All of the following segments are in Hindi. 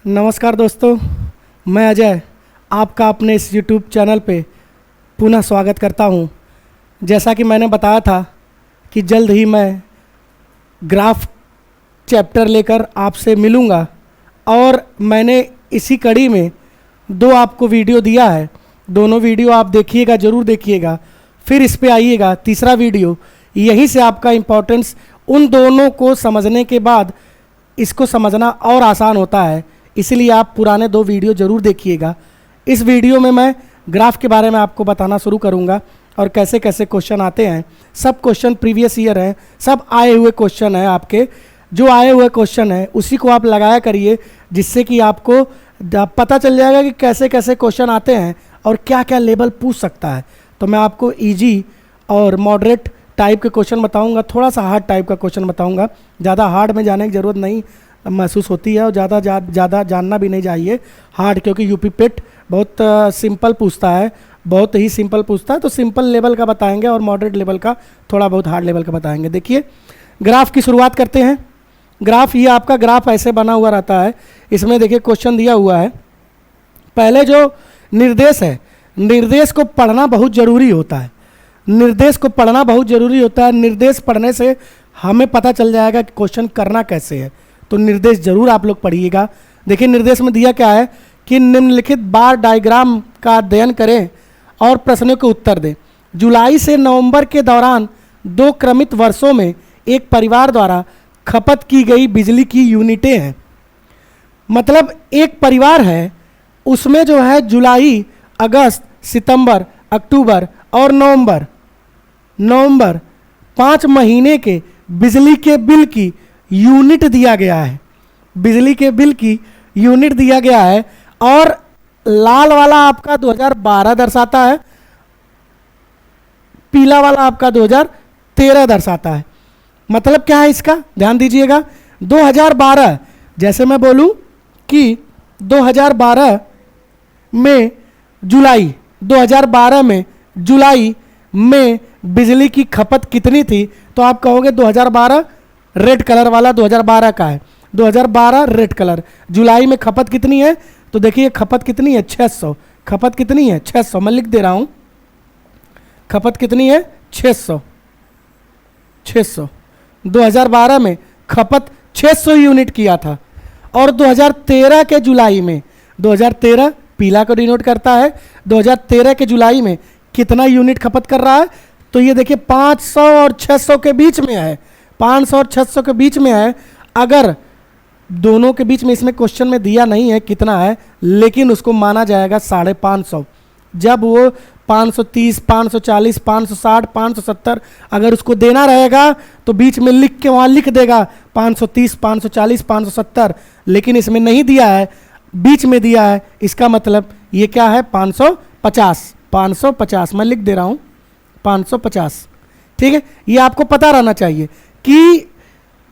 नमस्कार दोस्तों, मैं अजय आपका अपने इस YouTube चैनल पे पुनः स्वागत करता हूँ। जैसा कि मैंने बताया था कि जल्द ही मैं ग्राफ चैप्टर लेकर आपसे मिलूँगा और मैंने इसी कड़ी में दो आपको वीडियो दिया है। दोनों वीडियो आप देखिएगा, ज़रूर देखिएगा, फिर इस पे आइएगा तीसरा वीडियो। यहीं से आपका इम्पोर्टेंस उन दोनों को समझने के बाद इसको समझना और आसान होता है, इसलिए आप पुराने दो वीडियो ज़रूर देखिएगा। इस वीडियो में मैं ग्राफ के बारे में आपको बताना शुरू करूंगा और कैसे कैसे क्वेश्चन आते हैं। सब क्वेश्चन प्रीवियस ईयर हैं, सब आए हुए क्वेश्चन हैं। आपके जो आए हुए क्वेश्चन हैं उसी को आप लगाया करिए, जिससे कि आपको पता चल जाएगा कि कैसे कैसे क्वेश्चन आते हैं और क्या क्या लेवल पूछ सकता है। तो मैं आपको ईजी और मॉडरेट टाइप के क्वेश्चन बताऊंगा, थोड़ा सा हार्ड टाइप का क्वेश्चन बताऊंगा। ज़्यादा हार्ड में जाने की ज़रूरत नहीं महसूस होती है और ज़्यादा जानना भी नहीं चाहिए हार्ड, क्योंकि यूपी पेट बहुत सिंपल पूछता है, बहुत ही सिंपल पूछता है। तो सिंपल लेवल का बताएंगे और मॉडरेट लेवल का, थोड़ा बहुत हार्ड लेवल का बताएंगे। देखिए, ग्राफ की शुरुआत करते हैं। ग्राफ, ये आपका ग्राफ ऐसे बना हुआ रहता है। इसमें देखिए क्वेश्चन दिया हुआ है। पहले जो निर्देश है, निर्देश को पढ़ना बहुत ज़रूरी होता है। निर्देश को पढ़ना बहुत ज़रूरी होता है। निर्देश पढ़ने से हमें पता चल जाएगा कि क्वेश्चन करना कैसे है। तो निर्देश जरूर आप लोग पढ़िएगा। देखिए निर्देश में दिया क्या है कि निम्नलिखित बार डायग्राम का अध्ययन करें और प्रश्नों के उत्तर दें। जुलाई से नवंबर के दौरान दो क्रमित वर्षों में एक परिवार द्वारा खपत की गई बिजली की यूनिटें हैं। मतलब एक परिवार है, उसमें जो है जुलाई, अगस्त, सितंबर, अक्टूबर और नवंबर 5 महीने के बिजली के बिल की यूनिट दिया गया है। बिजली के बिल की यूनिट दिया गया है और लाल वाला आपका 2012 दर्शाता है, पीला वाला आपका 2013 दर्शाता है। मतलब क्या है इसका, ध्यान दीजिएगा। 2012, जैसे मैं बोलूं कि 2012 में जुलाई, 2012 में जुलाई में बिजली की खपत कितनी थी, तो आप कहोगे 2012 रेड कलर वाला 2012 का है। 2012 रेड कलर। जुलाई में खपत कितनी है, तो देखिए खपत कितनी है 600। खपत कितनी है 600, मैं लिख दे रहा हूं। खपत कितनी है 600। 2012 में खपत 600 यूनिट किया था। और 2013 के जुलाई में, 2013 पीला को डिनोट करता है, 2013 के जुलाई में कितना यूनिट खपत कर रहा है, तो ये देखिए 500 और 600 के बीच में है। 500 और 600 के बीच में है। अगर दोनों के बीच में, इसमें क्वेश्चन में दिया नहीं है कितना है, लेकिन उसको माना जाएगा 550। जब वो 530, 540, 560, 570 अगर उसको देना रहेगा तो बीच में लिख के वहाँ लिख देगा 530, 540, 570, लेकिन इसमें नहीं दिया है, बीच में दिया है। इसका मतलब ये क्या है 550। 550 मैं लिख दे रहा हूँ 550। ठीक है, ये आपको पता रहना चाहिए कि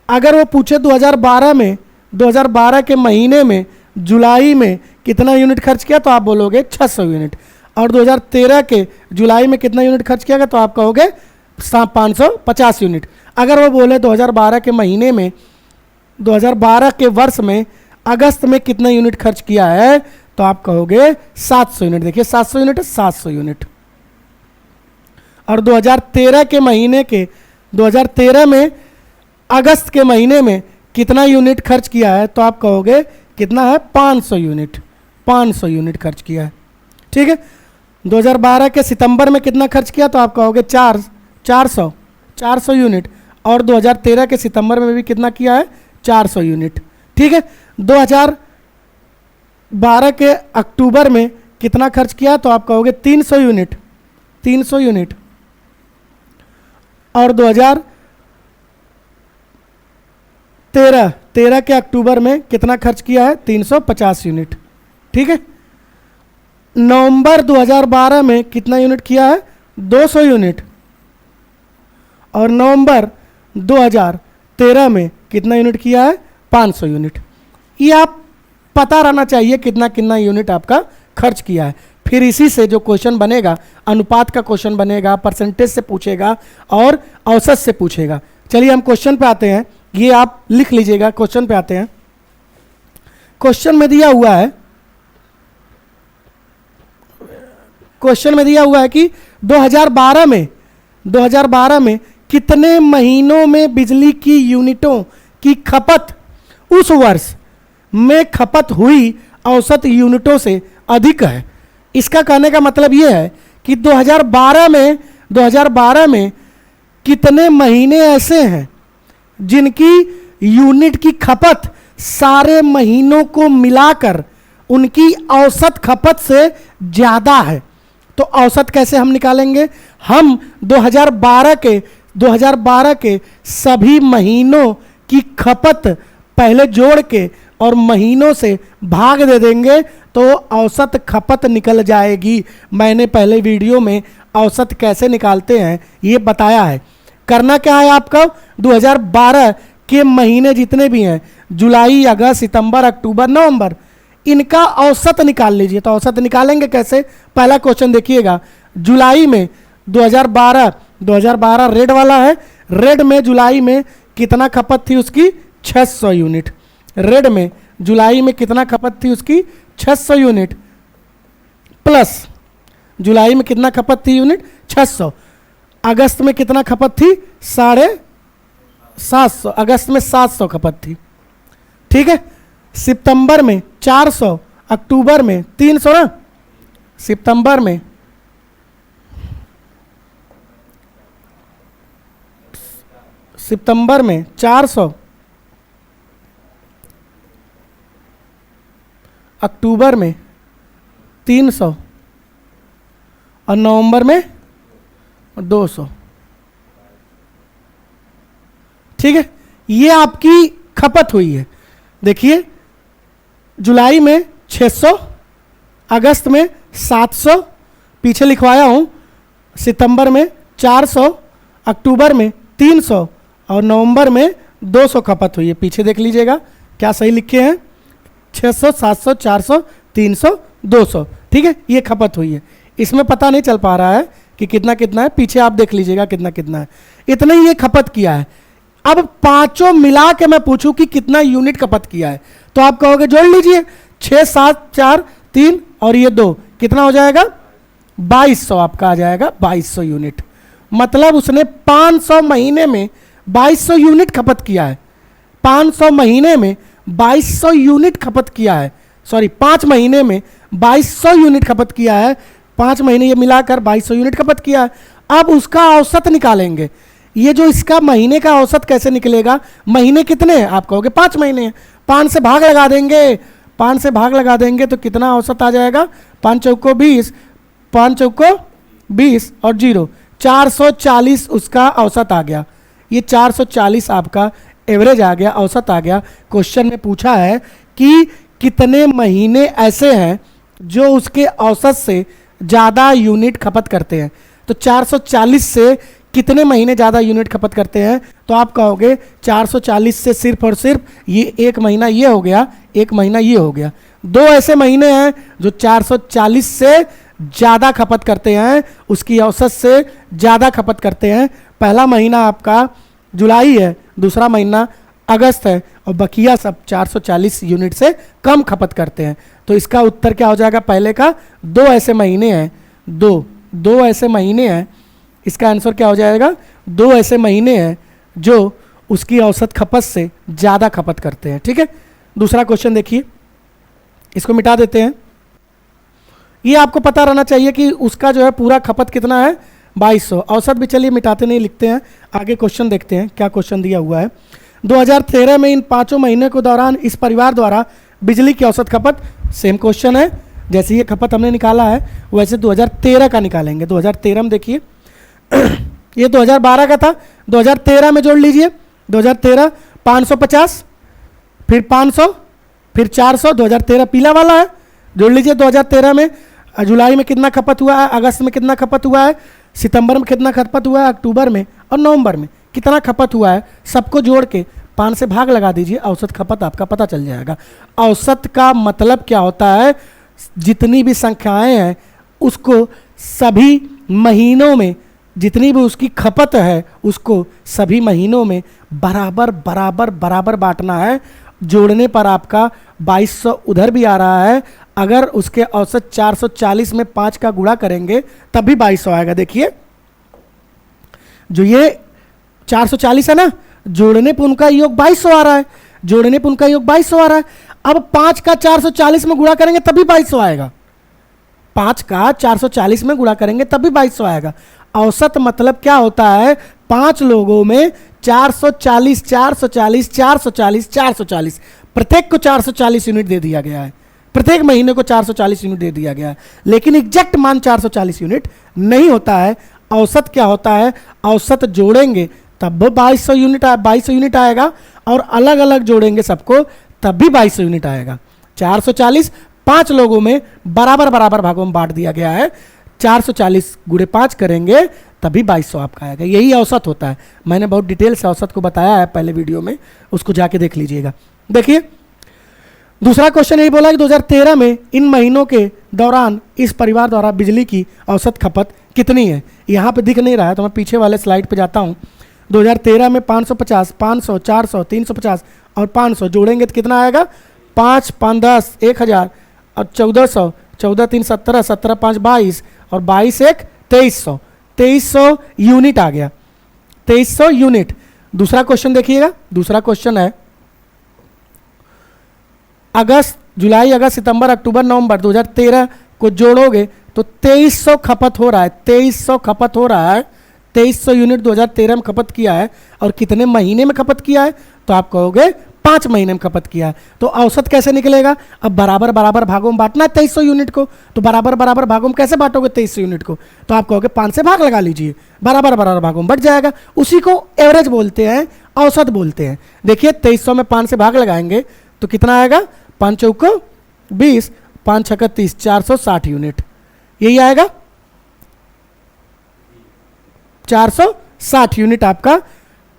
अगर वो पूछे 2012 में, 2012 के महीने में जुलाई में कितना यूनिट खर्च किया, तो आप बोलोगे 600 यूनिट। और 2013 के जुलाई में कितना यूनिट खर्च किया गया, तो आप कहोगे 550 यूनिट। अगर वो बोले 2012 के महीने में, 2012 के वर्ष में अगस्त में कितना यूनिट खर्च किया है, तो आप कहोगे 700 यूनिट। देखिए 700 यूनिट है, 700 यूनिट। और 2013 के महीने के, 2013 में अगस्त के महीने में कितना यूनिट खर्च किया है, तो आप कहोगे कितना है 500 यूनिट। 500 यूनिट खर्च किया है। ठीक है, 2012 के सितंबर में कितना खर्च किया, तो आप कहोगे 400 यूनिट। और 2013 के सितंबर में भी कितना किया है 400 यूनिट। ठीक है, 2012 के अक्टूबर में कितना खर्च किया, तो आप कहोगे 300 यूनिट। 300 यूनिट। और 2013 के अक्टूबर में कितना खर्च किया है 350 यूनिट। ठीक है, नवंबर 2012 में कितना यूनिट किया है 200 यूनिट। और नवंबर 2013 में कितना यूनिट किया है 500 यूनिट। ये आप पता रहना चाहिए कितना कितना यूनिट आपका खर्च किया है। फिर इसी से जो क्वेश्चन बनेगा, अनुपात का क्वेश्चन बनेगा, परसेंटेज से पूछेगा और औसत से पूछेगा। चलिए हम क्वेश्चन पे आते हैं, ये आप लिख लीजिएगा। क्वेश्चन पे आते हैं। क्वेश्चन में दिया हुआ है, क्वेश्चन में दिया हुआ है कि 2012 में कितने महीनों में बिजली की यूनिटों की खपत उस वर्ष में खपत हुई औसत यूनिटों से अधिक है। इसका कहने का मतलब यह है कि 2012 में कितने महीने ऐसे हैं जिनकी यूनिट की खपत सारे महीनों को मिलाकर उनकी औसत खपत से ज़्यादा है। तो औसत कैसे हम निकालेंगे? हम 2012 के सभी महीनों की खपत पहले जोड़ के और महीनों से भाग दे देंगे तो औसत खपत निकल जाएगी। मैंने पहले वीडियो में औसत कैसे निकालते हैं ये बताया है। करना क्या है आपका, 2012 के महीने जितने भी हैं, जुलाई, अगस्त, सितंबर, अक्टूबर, नवंबर, इनका औसत निकाल लीजिए। तो औसत निकालेंगे कैसे? पहला क्वेश्चन देखिएगा। जुलाई में 2012 रेड वाला है, रेड में जुलाई में कितना खपत थी उसकी? 600 यूनिट। रेड में जुलाई में कितना खपत थी उसकी? 600 यूनिट, प्लस जुलाई में कितना खपत थी यूनिट? 600। अगस्त में कितना खपत थी? 750। अगस्त में 700 खपत थी, ठीक है। सितंबर में 400, अक्टूबर में 300 ना। सितंबर में 400, अक्टूबर में 300 और नवंबर में 200, ठीक है। ये आपकी खपत हुई है। देखिए, जुलाई में 600, अगस्त में 700, पीछे लिखवाया हूं, सितंबर में 400, अक्टूबर में 300 और नवंबर में 200 खपत हुई है। पीछे देख लीजिएगा क्या सही लिखे हैं, 600, 700, 400, 300, 200, ठीक है। ये खपत हुई है। इसमें पता नहीं चल पा रहा है कि कितना कितना है, पीछे आप देख लीजिएगा कितना कितना है। इतना ही ये खपत किया है। अब पांचों मिला के मैं पूछूं कि कितना यूनिट खपत किया है, तो आप कहोगे जोड़ लीजिए, 6, 7, 4, 3 और ये 2, कितना हो जाएगा? 2200 आपका आ जाएगा, 2200 यूनिट। मतलब उसने 500 महीने में 2200 यूनिट खपत किया है। 500 महीने में 2200 यूनिट खपत किया है। सॉरी, 5 महीने में 2200 यूनिट खपत किया है। 5 महीने ये मिलाकर 2200 यूनिट खपत किया है। अब उसका औसत निकालेंगे। ये जो इसका महीने का औसत कैसे निकलेगा? महीने कितने हैं? आप कहोगे 5 महीने हैं। 5 से भाग लगा देंगे, 5 से भाग लगा देंगे तो कितना औसत आ जाएगा? 5 चौको 20, 5 चौको 20 और 0, 440 उसका औसत आ गया। ये 440 आपका एवरेज आ गया, औसत आ गया। क्वेश्चन में पूछा है कि कितने महीने ऐसे हैं जो उसके औसत से ज़्यादा यूनिट खपत करते हैं। तो 440 से कितने महीने ज़्यादा यूनिट खपत करते हैं? तो आप कहोगे 440 से सिर्फ और सिर्फ ये एक महीना ये हो गया, एक महीना ये हो गया। 2 ऐसे महीने हैं जो 440 से ज़्यादा खपत करते हैं, उसकी औसत से ज़्यादा खपत करते हैं। पहला महीना आपका जुलाई है, दूसरा महीना अगस्त है और बकिया सब 440 यूनिट से कम खपत करते हैं। तो इसका उत्तर क्या हो जाएगा? पहले का 2 ऐसे महीने हैं, 2 ऐसे महीने हैं। इसका आंसर क्या हो जाएगा? 2 ऐसे महीने हैं जो उसकी औसत खपत से ज़्यादा खपत करते हैं, ठीक है। दूसरा क्वेश्चन देखिए, इसको मिटा देते हैं। ये आपको पता रहना चाहिए कि उसका जो है पूरा खपत कितना है? 2200। औसत भी चलिए मिटाते नहीं, लिखते हैं। आगे क्वेश्चन देखते हैं क्या क्वेश्चन दिया हुआ है। 2013 में इन 5 महीने के दौरान इस परिवार द्वारा बिजली की औसत खपत, सेम क्वेश्चन है, जैसे ये खपत हमने निकाला है वैसे 2013 का निकालेंगे। 2013 में देखिए ये 2012 का था, 2013 में जोड़ लीजिए। 2013 550, फिर 500, फिर 400। 2013 पीला वाला है, जोड़ लीजिए। 2013 में जुलाई में कितना खपत हुआ है, अगस्त में कितना खपत हुआ है, सितंबर में कितना खपत हुआ है, अक्टूबर में और नवंबर में कितना खपत हुआ है, सबको जोड़ के 5 से भाग लगा दीजिए, औसत खपत आपका पता चल जाएगा। औसत का मतलब क्या होता है? जितनी भी संख्याएं हैं उसको सभी महीनों में, जितनी भी उसकी खपत है उसको सभी महीनों में बराबर बराबर बराबर बांटना है जोड़ने पर आपका 2200 उधर भी आ रहा है। अगर उसके औसत 440 में 5 का गुणा करेंगे तब भी 2200 आएगा। देखिए जो ये 440 है ना, जोड़ने पर उनका योग 2200 आ रहा है, जोड़ने पर उनका योग 2200 आ रहा है। अब 5 का 440 में गुणा करेंगे तब भी 2200 आएगा, 5 का 440 में गुणा करेंगे तब भी 2200 आएगा। औसत मतलब क्या होता है, 5 लोगों में 440 440 440 440, प्रत्येक को 440 यूनिट दे दिया गया है, प्रत्येक महीने को 440 यूनिट दे दिया गया है, लेकिन एग्जैक्ट मान 440 यूनिट नहीं होता है। औसत क्या होता है, औसत जोड़ेंगे तब 2200 यूनिट 2200 यूनिट आएगा, और अलग अलग जोड़ेंगे सबको तब भी 2200 यूनिट आएगा। 440 5 लोगों में बराबर बराबर भागों में बांट दिया गया है, 440 गुणे 5 करेंगे तभी 2200 आपका आएगा। यही औसत होता है। मैंने बहुत डिटेल से औसत को बताया है पहले वीडियो में, उसको जाके देख लीजिएगा। देखिए दूसरा क्वेश्चन यही बोला कि 2013 में इन महीनों के दौरान इस परिवार द्वारा बिजली की औसत खपत कितनी है। यहाँ पे दिख नहीं रहा है तो मैं पीछे वाले स्लाइड पे जाता हूँ। 2013 में 550 500 400 350 और 500 जोड़ेंगे तो कितना आएगा, 5 5 10 1000 और 1400, 14 3 17, 17 5 22 और 22 1 2300, 2300 यूनिट आ गया, 2300 यूनिट। दूसरा क्वेश्चन देखिएगा, दूसरा क्वेश्चन है अगस्त जुलाई अगस्त सितंबर अक्टूबर नवंबर 2013 को जोड़ोगे तो 2300 खपत हो रहा है, 2300 खपत हो रहा है, 2300 यूनिट 2013 में खपत किया है। और कितने महीने में खपत किया है, तो आप कहोगे 5 महीने में खपत किया है। तो औसत कैसे निकलेगा, अब बराबर बराबर भागों में बांटना है 2300 यूनिट को, तो बराबर बराबर भागों में कैसे बांटोगे 2300 यूनिट को, तो आप कहोगे 5 से भाग लगा लीजिए, बराबर बराबर भागों में बढ़ जाएगा। उसी को एवरेज बोलते हैं, औसत बोलते हैं। देखिए 2300 में 5 से भाग लगाएंगे तो कितना आएगा, 5 चौको 20, 5 छक्का 30, 460 यूनिट, यही आएगा 460 यूनिट आपका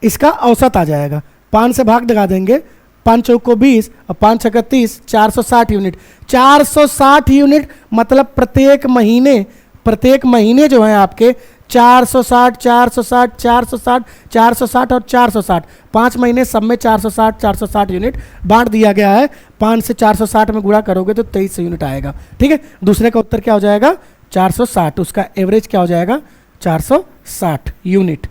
इसका औसत आ जाएगा। 5 से भाग लगा देंगे, 5 चौको 20 और 5 छक्का 30, 460 यूनिट। 460 यूनिट मतलब प्रत्येक महीने जो है आपके 460 460 460 460 और 460, 5 महीने सब में 460 460 यूनिट बांट दिया गया है। 5 से 460 में गुणा करोगे तो 2300 यूनिट आएगा। ठीक है, दूसरे का उत्तर क्या हो जाएगा, 460, उसका एवरेज क्या हो जाएगा, 460 यूनिट।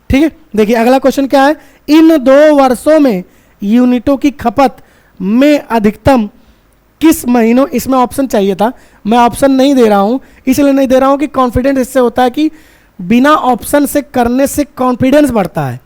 ठीक है, देखिए अगला क्वेश्चन क्या है, इन 2 वर्षों में यूनिटों की खपत में अधिकतम किस महीनों, इसमें ऑप्शन चाहिए था, मैं ऑप्शन नहीं दे रहा हूं, इसलिए नहीं दे रहा हूं कि कॉन्फिडेंस इससे होता है कि बिना ऑप्शन से करने से कॉन्फिडेंस बढ़ता है।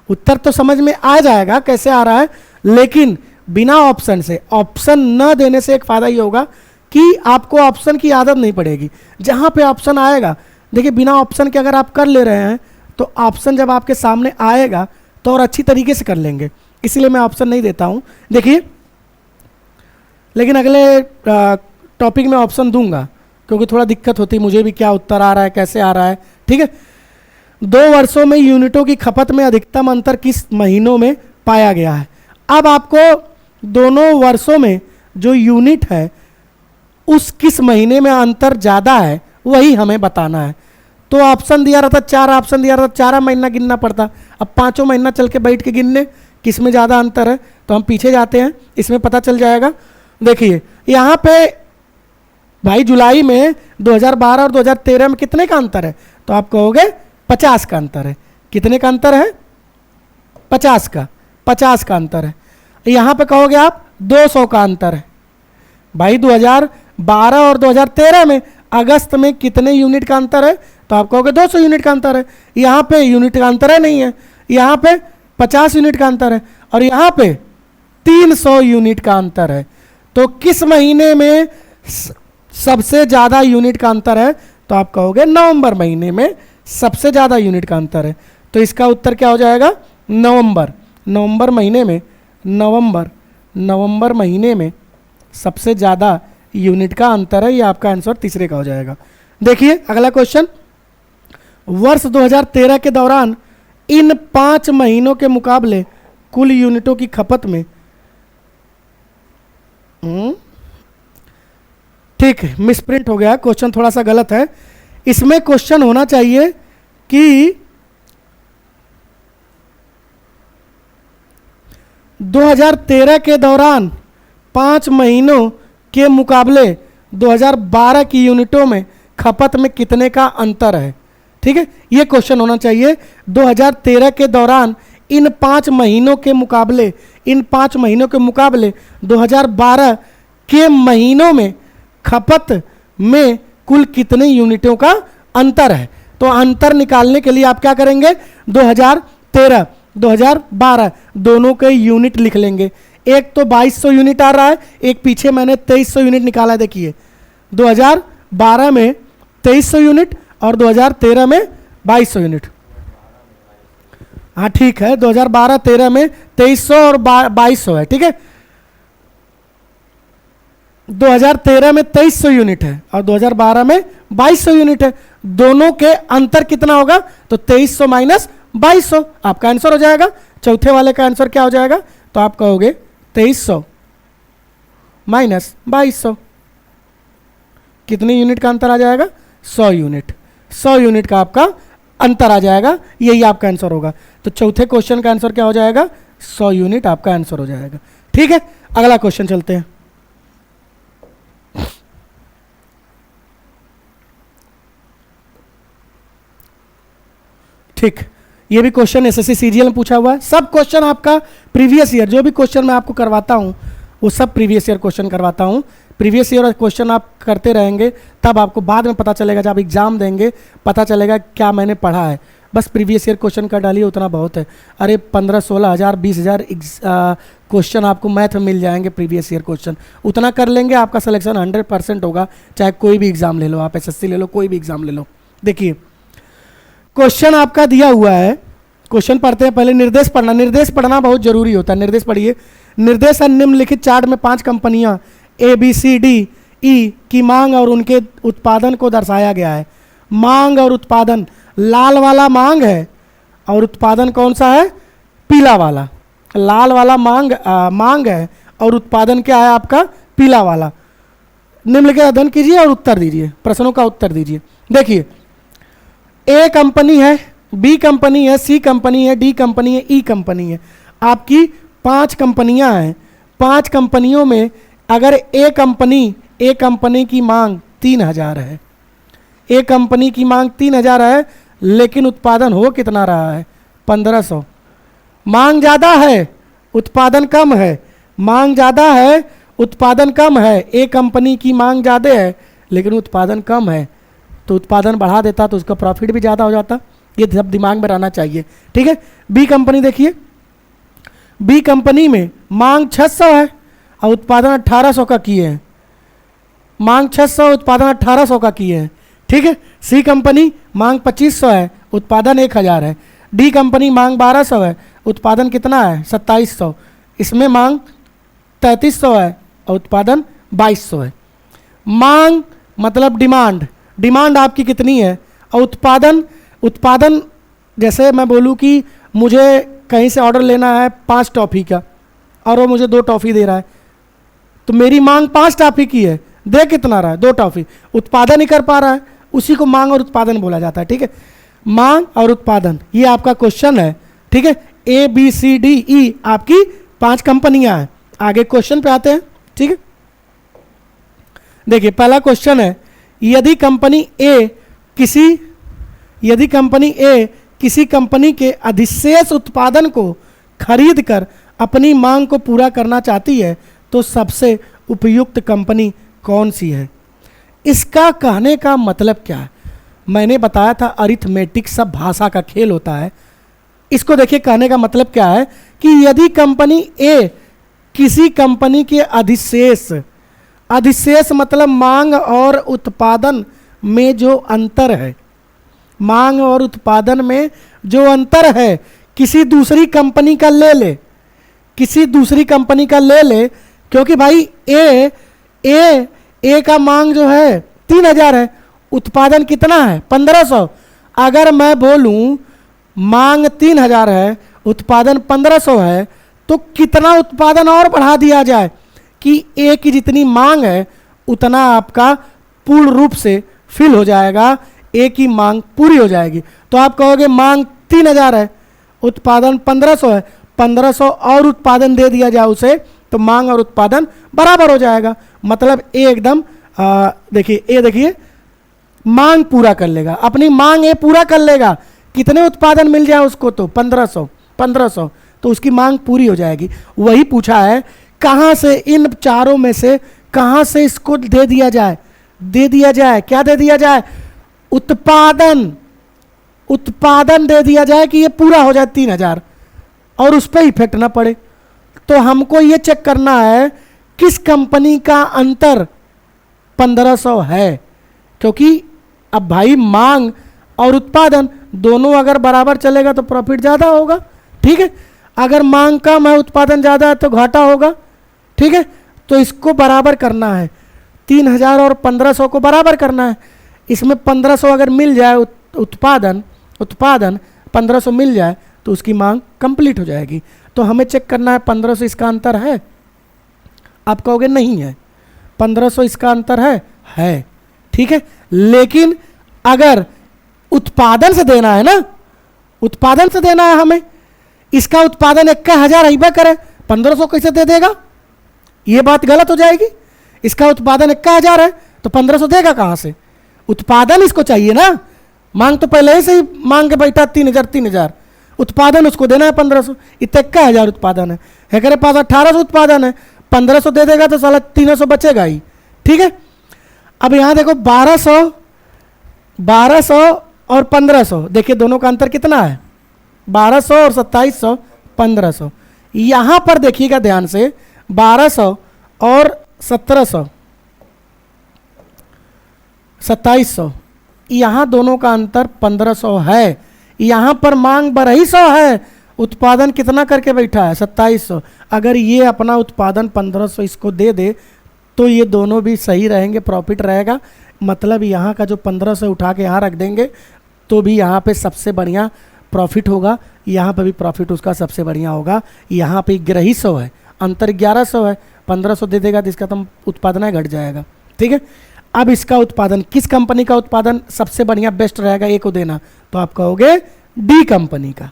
उत्तर तो समझ में आ जाएगा कैसे आ रहा है, लेकिन बिना ऑप्शन से, ऑप्शन न देने से एक फायदा ये होगा कि आपको ऑप्शन की आदत नहीं पड़ेगी। जहां पे ऑप्शन आएगा, देखिए बिना ऑप्शन के अगर आप कर ले रहे हैं तो ऑप्शन जब आपके सामने आएगा तो और अच्छी तरीके से कर लेंगे, इसलिए मैं ऑप्शन नहीं देता हूं। देखिए लेकिन अगले टॉपिक में ऑप्शन दूंगा क्योंकि थोड़ा दिक्कत होती है मुझे भी, क्या उत्तर आ रहा है कैसे आ रहा है। ठीक है, 2 वर्षों में यूनिटों की खपत में अधिकतम अंतर किस महीनों में पाया गया है। अब आपको दोनों वर्षों में जो यूनिट है उस किस महीने में अंतर ज़्यादा है वही हमें बताना है। तो ऑप्शन दिया रहता, 4 ऑप्शन दिया रहता, 4 महीना गिनना पड़ता। अब 5 महीना चल के बैठ के गिनने किस में ज़्यादा अंतर है, तो हम पीछे जाते हैं, इसमें पता चल जाएगा। देखिए यहाँ पे भाई जुलाई में 2012 और 2013 में कितने का अंतर है, तो आप कहोगे 50 का अंतर है। कितने का अंतर है, 50 का अंतर है। यहाँ पे कहोगे आप 200 का अंतर है। भाई 2012 और 2013 में अगस्त में कितने यूनिट का अंतर है, तो आप कहोगे 200 यूनिट का अंतर है। यहाँ पे यूनिट का अंतर है नहीं है, यहाँ पे 50 यूनिट का अंतर है और यहाँ पे 300 यूनिट का अंतर है। तो किस महीने में सबसे ज़्यादा यूनिट का अंतर है, तो आप कहोगे नवंबर महीने में सबसे ज़्यादा यूनिट का अंतर है। तो इसका उत्तर क्या हो जाएगा, नवंबर महीने में सबसे ज़्यादा यूनिट का अंतर है। ये आपका आंसर तीसरे का हो जाएगा। देखिए अगला क्वेश्चन, वर्ष 2013 के दौरान इन 5 महीनों के मुकाबले कुल यूनिटों की खपत में, ठीक है मिसप्रिंट हो गया, क्वेश्चन थोड़ा सा गलत है। इसमें क्वेश्चन होना चाहिए कि 2013 के दौरान 5 महीनों के मुकाबले 2012 की यूनिटों में खपत में कितने का अंतर है। ठीक है, ये क्वेश्चन होना चाहिए। 2013 के दौरान इन 5 महीनों के मुकाबले 2012 के महीनों में खपत में कुल कितने यूनिटों का अंतर है। तो अंतर निकालने के लिए आप क्या करेंगे, 2013 2012 दोनों के यूनिट लिख लेंगे। एक तो 2200 यूनिट आ रहा है, एक पीछे मैंने 2300 यूनिट निकाला है। देखिए 2012 में 2300 यूनिट और 2013 में 2200 यूनिट। हाँ ठीक है, 2012-13 में 2300 और 2200 है। ठीक है, 2013 में 2300 यूनिट है और 2012 में 2200 यूनिट है। दोनों के अंतर कितना होगा, तो 2300 माइनस 2200 आपका आंसर हो जाएगा। चौथे वाले का आंसर क्या हो जाएगा, तो आप कहोगे 2300 माइनस 2200, कितने यूनिट का अंतर आ जाएगा, 100 यूनिट। 100 यूनिट का आपका अंतर आ जाएगा, यही आपका आंसर होगा। तो चौथे क्वेश्चन का आंसर क्या हो जाएगा, 100 यूनिट आपका आंसर हो जाएगा। ठीक है, अगला क्वेश्चन चलते हैं। ठीक, ये भी क्वेश्चन एसएससी सीजीएल में पूछा हुआ है। सब क्वेश्चन आपका प्रीवियस ईयर, जो भी क्वेश्चन मैं आपको करवाता हूँ वो सब प्रीवियस ईयर क्वेश्चन करवाता हूँ। प्रीवियस ईयर क्वेश्चन आप करते रहेंगे, तब आपको बाद में पता चलेगा, जब एग्जाम देंगे पता चलेगा क्या मैंने पढ़ा है। बस प्रीवियस ईयर क्वेश्चन कर डालिए, उतना बहुत है। अरे 15-16 हज़ार 20 हज़ार क्वेश्चन आपको मैथ में मिल जाएंगे प्रीवियस ईयर क्वेश्चन। उतना कर लेंगे, आपका सिलेक्शन 100% होगा, चाहे कोई भी एग्जाम ले लो, आप एसएससी ले लो, कोई भी एग्जाम ले लो। देखिए क्वेश्चन आपका दिया हुआ है, क्वेश्चन पढ़ते हैं। पहले निर्देश पढ़ना, निर्देश पढ़ना बहुत जरूरी होता है। निर्देश पढ़िए। निर्देश निम्नलिखित चार्ट में 5 कंपनियां ABCDE की मांग और उनके उत्पादन को दर्शाया गया है। मांग और उत्पादन, लाल वाला मांग है और उत्पादन कौन सा है, पीला वाला। लाल वाला मांग है और उत्पादन क्या है आपका, पीला वाला। निम्नलिखित अध्ययन कीजिए और उत्तर दीजिए, प्रश्नों का उत्तर दीजिए। देखिए ए कंपनी है, बी कंपनी है, सी कंपनी है, डी कंपनी है, ई कंपनी है। आपकी 5 कंपनियां हैं। 5 कंपनियों में अगर ए कंपनी की मांग 3000 है, ए कंपनी की मांग 3000 है, लेकिन उत्पादन हो कितना रहा है, 1500। मांग ज़्यादा है, उत्पादन कम है। मांग ज़्यादा है, उत्पादन कम है। ए कंपनी की मांग ज़्यादा है लेकिन उत्पादन कम है, तो उत्पादन बढ़ा देता तो उसका प्रॉफिट भी ज़्यादा हो जाता। ये सब दिमाग में रहना चाहिए। ठीक है, बी कंपनी देखिए, बी कंपनी में मांग 600 है और उत्पादन 1800 का किए हैं। मांग 600, उत्पादन 1800 का किए हैं। ठीक है, सी कंपनी मांग 2500 है, उत्पादन 1000 है। डी कंपनी मांग 1200 है, उत्पादन कितना है, 2700। इसमें मांग 3300 है और उत्पादन 2200 है। मांग मतलब डिमांड, डिमांड आपकी कितनी है, और उत्पादन जैसे मैं बोलूँ कि मुझे कहीं से ऑर्डर लेना है 5 टॉफ़ी का और वो मुझे 2 टॉफ़ी दे रहा है, तो मेरी मांग 5 टॉफ़ी की है, दे कितना रहा है, 2 टॉफ़ी। उत्पादन ही कर पा रहा है, उसी को मांग और उत्पादन बोला जाता है। ठीक है, मांग और उत्पादन, ये आपका क्वेश्चन है। ठीक है, ABCDE आपकी 5 कंपनियां हैं। आगे क्वेश्चन पे आते हैं। ठीक है, देखिए पहला क्वेश्चन है, यदि कंपनी ए किसी कंपनी के अधिशेष उत्पादन को खरीद कर अपनी मांग को पूरा करना चाहती है तो सबसे उपयुक्त कंपनी कौन सी है। इसका कहने का मतलब क्या है, मैंने बताया था अरिथमेटिक सब भाषा का खेल होता है। इसको देखिए, कहने का मतलब क्या है कि यदि कंपनी ए किसी कंपनी के अधिशेष मतलब मांग और उत्पादन में जो अंतर है, मांग और उत्पादन में जो अंतर है, किसी दूसरी कंपनी का ले ले, किसी दूसरी कंपनी का ले ले, क्योंकि भाई ए का मांग जो है 3000 है, उत्पादन कितना है 1500। अगर मैं बोलूं मांग 3000 है, उत्पादन 1500 है, तो कितना उत्पादन और बढ़ा दिया जाए कि ए की जितनी मांग है उतना आपका पूर्ण रूप से फिल हो जाएगा, ए की मांग पूरी हो जाएगी। तो आप कहोगे मांग 3000 है, उत्पादन 1500 है, 1500 और उत्पादन दे दिया जाए उसे, तो मांग और उत्पादन बराबर हो जाएगा। मतलब ए एकदम देखिए, ए देखिए मांग पूरा कर लेगा, अपनी मांग ए पूरा कर लेगा। कितने उत्पादन मिल जाए उसको, तो 1500, तो उसकी मांग पूरी हो जाएगी। वही पूछा है कहाँ से, इन चारों में से कहाँ से इसको दे दिया जाए, क्या दे दिया जाए, उत्पादन दे दिया जाए कि ये पूरा हो जाए 3000 और उस पर इफेक्ट ना पड़े। तो हमको ये चेक करना है किस कंपनी का अंतर 1500 है, क्योंकि अब भाई मांग और उत्पादन दोनों अगर बराबर चलेगा तो प्रॉफिट ज़्यादा होगा। ठीक है, अगर मांग कम है उत्पादन ज़्यादा है तो घाटा होगा। ठीक है, तो इसको बराबर करना है, 3000 और 1500 को बराबर करना है। इसमें 1500 अगर मिल जाए उत्पादन 1500 मिल जाए तो उसकी मांग कंप्लीट हो जाएगी। तो हमें चेक करना है 1500 इसका अंतर है। आप कहोगे नहीं है, 1500 इसका अंतर है। ठीक है, लेकिन अगर उत्पादन से देना है ना, उत्पादन से देना है हमें, इसका उत्पादन 1000 ही करे, 1500 कैसे दे देगा, ये बात गलत हो जाएगी। इसका उत्पादन 1000 है तो 1500 देगा कहां से, उत्पादन इसको चाहिए ना। मांग तो पहले से ही मांग के बैठा 3000, उत्पादन उसको देना है 1500, इतने 1000 उत्पादन है हमारे पास 1800 उत्पादन है, 1500 दे देगा तो साला 300 बचेगा ही। ठीक है, अब यहां देखो 1200 और 1500, देखिए दोनों का अंतर कितना है, 1200 और 2700, 1500। यहां पर देखिएगा ध्यान से, 1200 और 1700, 2700, यहां दोनों का अंतर 1500 है। यहां पर मांग 1200 है, उत्पादन कितना करके बैठा है 2700। अगर ये अपना उत्पादन 1500 इसको दे दे तो ये दोनों भी सही रहेंगे, प्रॉफिट रहेगा। मतलब यहाँ का जो 1500 उठा के यहाँ रख देंगे तो भी यहाँ पे सबसे बढ़िया प्रॉफिट होगा, यहाँ पे भी प्रॉफिट उसका सबसे बढ़िया होगा। यहाँ पे 1100 है, अंतर 1100 है, 1500 दे देगा तो इसका तो उत्पादन घट जाएगा। ठीक है, अब इसका उत्पादन, किस कंपनी का उत्पादन सबसे बढ़िया बेस्ट रहेगा ए को देना, तो आप कहोगे डी कंपनी का।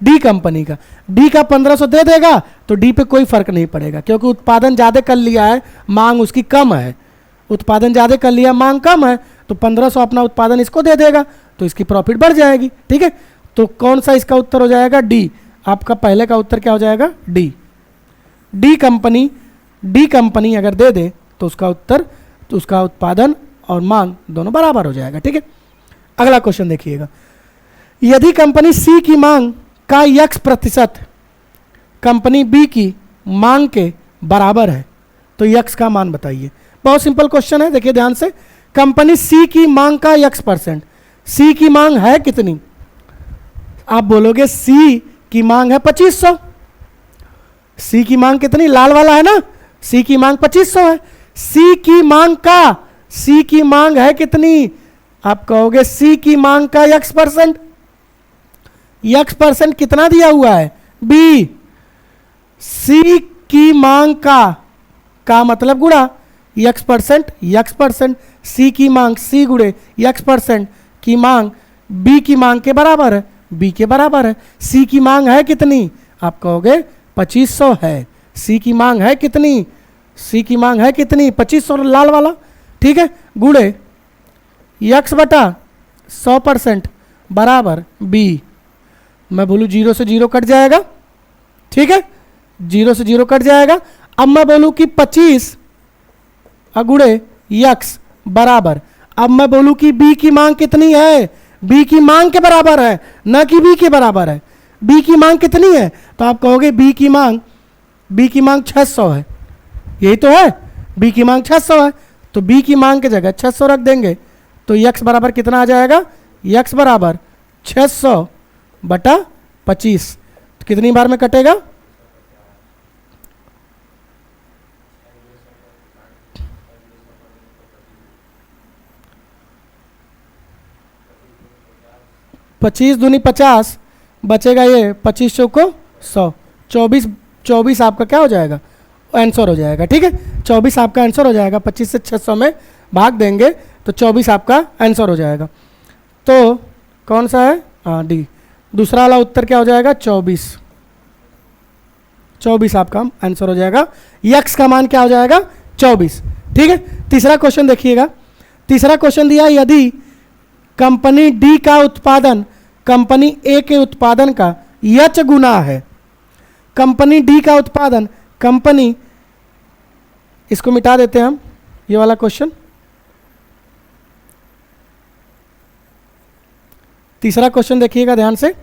डी 1500 दे देगा तो डी पे कोई फर्क नहीं पड़ेगा, क्योंकि उत्पादन ज़्यादा कर लिया है, मांग उसकी कम है। उत्पादन ज़्यादा कर लिया, मांग कम है, तो 1500 अपना उत्पादन इसको दे देगा तो इसकी प्रॉफिट बढ़ जाएगी। ठीक है, तो कौन सा इसका उत्तर हो जाएगा, डी। आपका पहले का उत्तर क्या हो जाएगा, डी। डी कंपनी अगर दे दे तो उसका उत्तर, तो उसका उत्पादन और मांग दोनों बराबर हो जाएगा। ठीक है, अगला क्वेश्चन देखिएगा, यदि कंपनी सी की मांग का x% कंपनी बी की मांग के बराबर है तो x का मान बताइए। बहुत सिंपल क्वेश्चन है, देखिए ध्यान से। कंपनी सी की मांग का x%, सी की मांग है कितनी, आप बोलोगे सी की मांग है 2500। सी की मांग कितनी, लाल वाला है ना, सी की मांग 2500 है। सी की मांग है कितनी, आप कहोगे सी की मांग का x%, x% कितना दिया हुआ है, बी। सी की मांग का मतलब गुणा x%, सी की मांग सी गुणे x% की मांग बी की मांग के बराबर है, बी के बराबर है। सी की मांग है कितनी, आप कहोगे 2500 है। सी की मांग है कितनी, 2500 लाल वाला। ठीक है, गुणे x/100% बराबर बी। मैं बोलूँ 0 से 0 कट जाएगा। ठीक है, 0 से 0 कट जाएगा। अब मैं बोलूँ कि 25 गुणे x बराबर, अब मैं बोलूँ कि बी की मांग कितनी है, बी की मांग के बराबर है, न कि बी के बराबर है। बी की मांग कितनी है, तो आप कहोगे बी की मांग 600 है, यही तो है, बी की मांग 600 है। तो बी की मांग की जगह 600 रख देंगे तो x बराबर कितना आ जाएगा, x बराबर 600/25। तो कितनी बार में कटेगा, 25 दूनी 50, बचेगा ये 25 चौको 100, 24 आपका क्या हो जाएगा, आंसर हो जाएगा। ठीक है, 24 आपका आंसर हो जाएगा। 25 से 600 में भाग देंगे तो 24 आपका आंसर हो जाएगा। तो कौन सा है, हाँ डी। दूसरा वाला उत्तर क्या हो जाएगा, 24। 24 आपका आंसर हो जाएगा। यक्स का मान क्या हो जाएगा? 24। ठीक है, तीसरा क्वेश्चन देखिएगा। तीसरा क्वेश्चन दिया, यदि कंपनी डी का उत्पादन कंपनी ए के उत्पादन का यच गुना है। कंपनी डी का उत्पादन कंपनी, इसको मिटा देते हैं हम, ये वाला क्वेश्चन। तीसरा क्वेश्चन देखिएगा ध्यान से।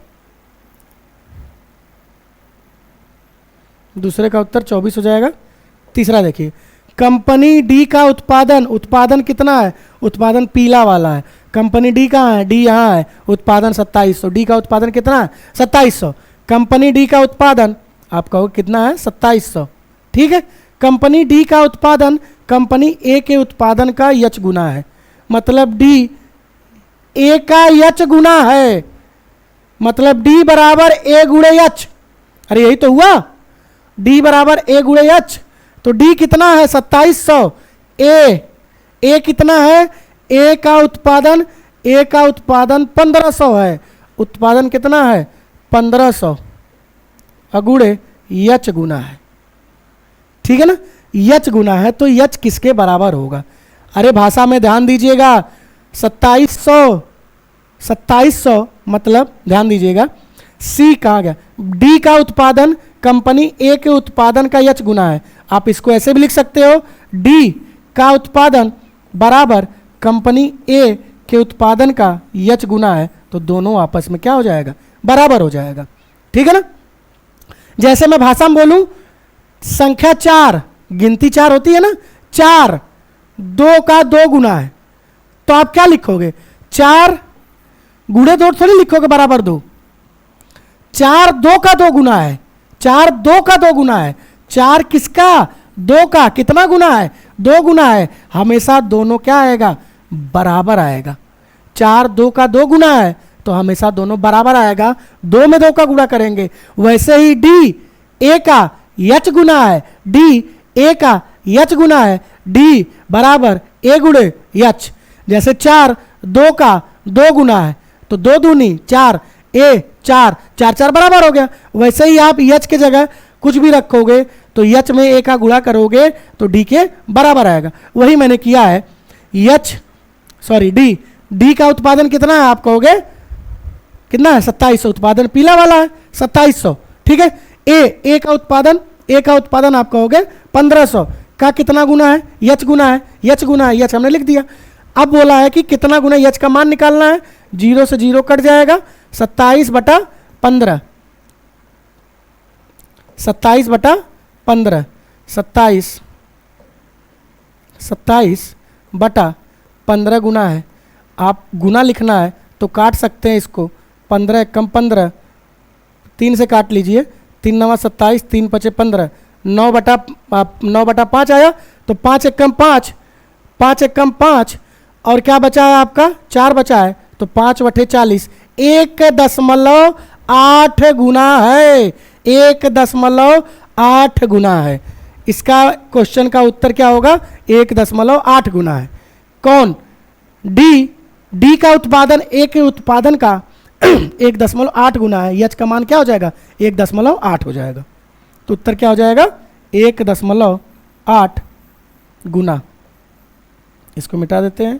दूसरे का उत्तर 24 हो जाएगा। तीसरा देखिए, कंपनी डी का उत्पादन, उत्पादन कितना है? उत्पादन पीला वाला है। कंपनी डी कहाँ है? डी यहाँ है। उत्पादन 2700। डी का उत्पादन कितना है? 2700। कंपनी डी का उत्पादन आप कहो कितना है? 2700। ठीक है, कंपनी डी का उत्पादन कंपनी ए के उत्पादन का यच गुना है। मतलब डी ए का यच गुना है, मतलब डी बराबर ए गुणे यच। अरे यही तो हुआ, डी बराबर ए गुणे यच। तो डी कितना है? 2700। ए कितना है? ए का उत्पादन 1500 है। उत्पादन कितना है? 1500 अगुणे यच गुना है। ठीक है ना, यच गुना है तो यच किसके बराबर होगा? अरे भाषा में ध्यान दीजिएगा। 2700 मतलब ध्यान दीजिएगा, सी कहाँ गया? डी का उत्पादन कंपनी ए के उत्पादन का यच गुना है। आप इसको ऐसे भी लिख सकते हो, डी का उत्पादन बराबर कंपनी ए के उत्पादन का यच गुना है। तो दोनों आपस में क्या हो जाएगा? बराबर हो जाएगा। ठीक है ना। जैसे मैं भाषा में बोलूं, संख्या 4, गिनती 4 होती है ना, 4 2 का 2 गुना है, तो आप क्या लिखोगे? 4 गुणे 2 थोड़ी लिखोगे बराबर 2। 4 2 का 2 गुना है। 4 2 का 2 गुना है। 4 किसका? 2 का। कितना गुना है? 2 गुना है। हमेशा दोनों क्या आएगा? बराबर आएगा। 4 2 का 2 गुना है तो हमेशा दोनों बराबर आएगा। 2 में 2 का गुणा करेंगे। वैसे ही डी ए का यच गुना है, डी ए का यच गुना है, डी बराबर ए गुणे यच। जैसे 4 2 का 2 गुना है तो 2 दूनी 4, ए 4 4 4 बराबर हो गया। वैसे ही आप यच के जगह कुछ भी रखोगे तो यच में ए का गुणा करोगे तो डी के बराबर आएगा। वही मैंने किया है। डी का उत्पादन कितना है? आप कहोगे कितना है? 2700। उत्पादन पीला वाला है, 2700। ठीक है, ए का उत्पादन आप कहोगे 1500 का कितना गुना है? यच गुना है। यच गुना है, यच हमने लिख दिया। अब बोला है कि कितना गुना यच का मान निकालना है। 0 से 0 कट जाएगा, 27/15 27/15 गुना है। आप गुना लिखना है तो काट सकते हैं इसको। 15 कम 15, 3 से काट लीजिए। 3 9 27, 3 5 15, 9/5 आया तो 5 1 कम 5, 5 1 कम 5 और क्या बचा है आपका? 4 बचा है तो 5 बटे 40, 1.8 गुना है। 1.8 गुना है। इसका क्वेश्चन का उत्तर क्या होगा? 1.8 गुना है। कौन? डी का उत्पादन ए के उत्पादन का 1.8 गुना है। यच का मान क्या हो जाएगा? 1.8 हो जाएगा। तो उत्तर क्या हो जाएगा? 1.8 गुना। इसको मिटा देते हैं।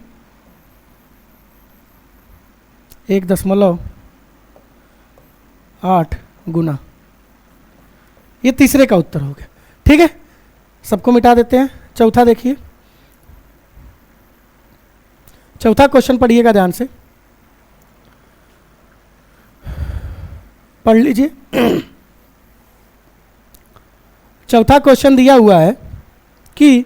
1.8 गुना, ये तीसरे का उत्तर हो गया। ठीक है, सबको मिटा देते हैं। चौथा देखिए, चौथा क्वेश्चन पढ़िएगा ध्यान से, पढ़ लीजिए। चौथा क्वेश्चन दिया हुआ है कि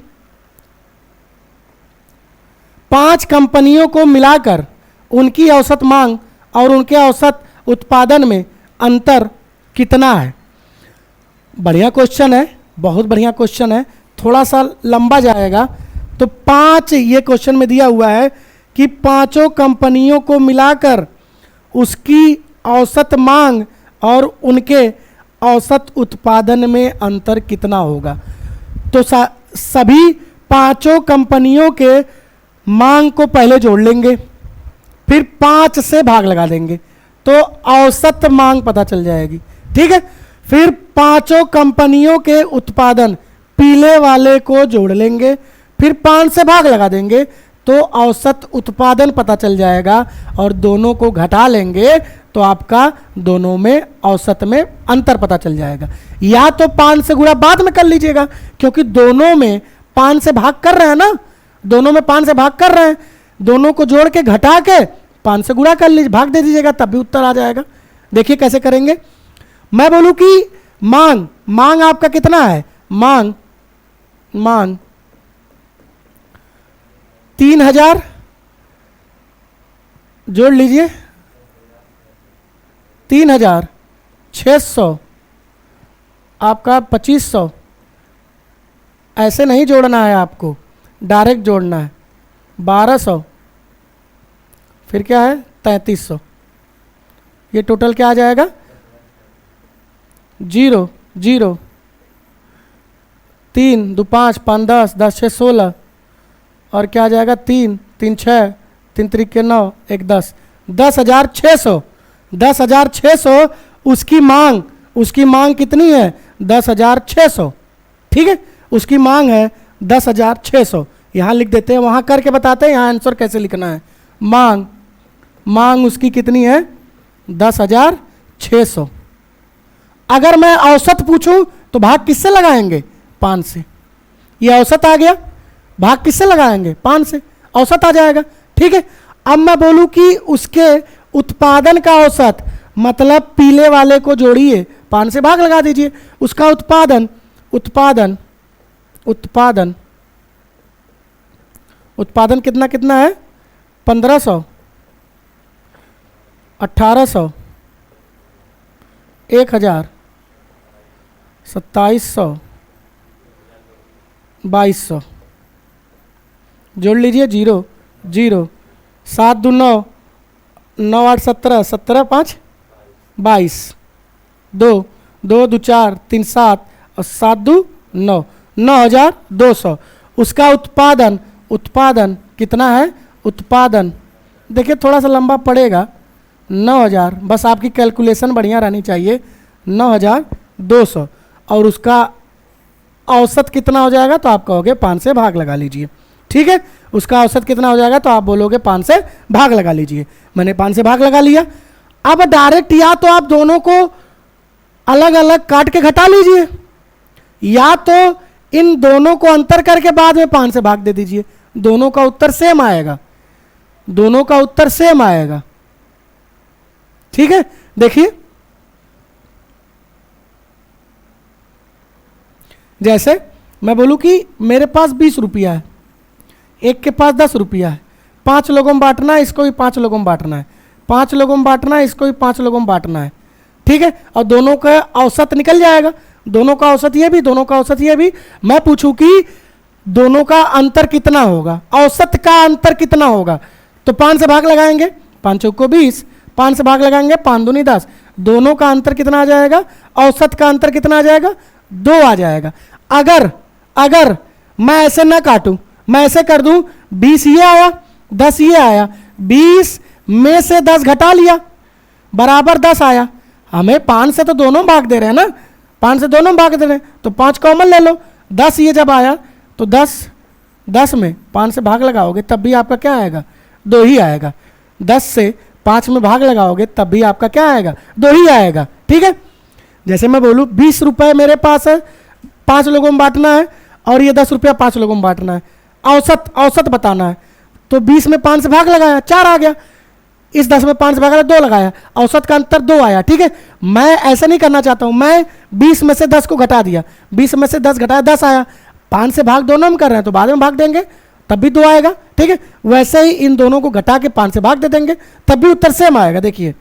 5 कंपनियों को मिलाकर उनकी औसत मांग और उनके औसत उत्पादन में अंतर कितना है। बढ़िया क्वेश्चन है, बहुत बढ़िया क्वेश्चन है। थोड़ा सा लंबा जाएगा तो 5 ये क्वेश्चन में दिया हुआ है कि 5 कंपनियों को मिलाकर उसकी औसत मांग और उनके औसत उत्पादन में अंतर कितना होगा। तो सभी 5 कंपनियों के मांग को पहले जोड़ लेंगे, फिर 5 से भाग लगा देंगे तो औसत मांग पता चल जाएगी। ठीक है, फिर पांचों कंपनियों के उत्पादन पीले वाले को जोड़ लेंगे, फिर 5 से भाग लगा देंगे तो औसत उत्पादन पता चल जाएगा और दोनों को घटा लेंगे तो आपका दोनों में औसत में अंतर पता चल जाएगा। या तो 5 से गुणा बाद में कर लीजिएगा क्योंकि दोनों में 5 से भाग कर रहे हैं ना, दोनों में 5 से भाग कर रहे हैं, दोनों को जोड़ के घटा के 5 से गुणा कर लीजिए, भाग दे दीजिएगा, तब भी उत्तर आ जाएगा। देखिए कैसे करेंगे। मैं बोलूं कि मांग आपका कितना है, मांग 3000 जोड़ लीजिए, 3600 आपका 2500। ऐसे नहीं जोड़ना है आपको, डायरेक्ट जोड़ना है। 1200 फिर क्या है 3300। ये टोटल क्या आ जाएगा 0 0 3 2 5 5 10 10 6 16 और क्या आ जाएगा 3 3 6 3 3 9 1 10 10,600। 10,600 उसकी मांग कितनी है 10,600। ठीक है, उसकी मांग है 10,600। यहाँ लिख देते हैं, वहाँ करके बताते हैं यहाँ आंसर कैसे लिखना है। मांग उसकी कितनी है 10,600। अगर मैं औसत पूछूं तो भाग किससे लगाएंगे 5 से। ये औसत आ गया, भाग किससे लगाएंगे 5 से, औसत आ जाएगा। ठीक है, अब मैं बोलूं कि उसके उत्पादन का औसत मतलब पीले वाले को जोड़िए 5 से भाग लगा दीजिए, उसका उत्पादन कितना कितना है 1500 1800 1000 2700 2200 जोड़ लीजिए 0 0 7 2 9 9 8 17 17 5 22 2 2 2 4 3 7 और 7 2 9 9200। उसका उत्पादन कितना है, उत्पादन देखिए थोड़ा सा लंबा पड़ेगा 9000, बस आपकी कैलकुलेशन बढ़िया रहनी चाहिए 9200। और उसका औसत कितना हो जाएगा तो आप कहोगे 5 से भाग लगा लीजिए। ठीक है, उसका औसत कितना हो जाएगा तो आप बोलोगे 5 से भाग लगा लीजिए। मैंने 5 से भाग लगा लिया। अब डायरेक्ट या तो आप दोनों को अलग अलग काट के घटा लीजिए या तो इन दोनों को अंतर करके बाद में 5 से भाग दे दीजिए, दोनों का उत्तर सेम आएगा, दोनों का उत्तर सेम आएगा। ठीक है, देखिए जैसे मैं बोलूं कि मेरे पास 20 रुपया है, एक के पास 10 रुपया है, 5 लोगों में बांटना है, इसको भी 5 लोगों में बांटना है, 5 लोगों में बांटना है, इसको भी 5 लोगों में बांटना है। ठीक है, और दोनों का औसत निकल जाएगा, दोनों का औसत ये भी, दोनों का औसत ये भी। मैं पूछूं कि दोनों का अंतर कितना होगा, औसत का अंतर कितना होगा, तो 5 से भाग लगाएंगे, 5 चौको 20, 5 से भाग लगाएंगे 5 दूनी 10, दोनों का अंतर कितना आ जाएगा, औसत का अंतर कितना आ जाएगा 2 आ जाएगा। अगर मैं ऐसे ना काटूं, मैं ऐसे कर दूं 20 ये आया 10 ये आया, 20 में से 10 घटा लिया बराबर 10 आया। हमें 5 से तो दोनों भाग दे रहे हैं ना, 5 से दोनों भाग दे रहे हैं तो 5 कॉमन ले लो। 10 ये जब आया तो 10 में 5 से भाग लगाओगे तब भी आपका क्या आएगा 2 ही आएगा। 10 से 5 में भाग लगाओगे तब भी आपका क्या आएगा 2 ही आएगा। ठीक है, जैसे मैं बोलूँ 20 रुपये मेरे पास है, 5 लोगों में बांटना है और ये 10 रुपया 5 लोगों में बांटना है, औसत बताना है। तो 20 में 5 से भाग लगाया 4 आ गया, इस 10 में 5 से भाग 2 लगाया, औसत का अंतर 2 आया। ठीक है, मैं ऐसा नहीं करना चाहता हूं, मैं 20 में से 10 को घटा दिया, 20 में से 10 घटाया 10 आया, 5 से भाग दोनों में कर रहे हैं तो बाद में भाग देंगे तब भी 2 आएगा। ठीक है, वैसे ही इन दोनों को घटा के 5 से भाग दे देंगे तब भी उत्तर सेम आएगा। देखिए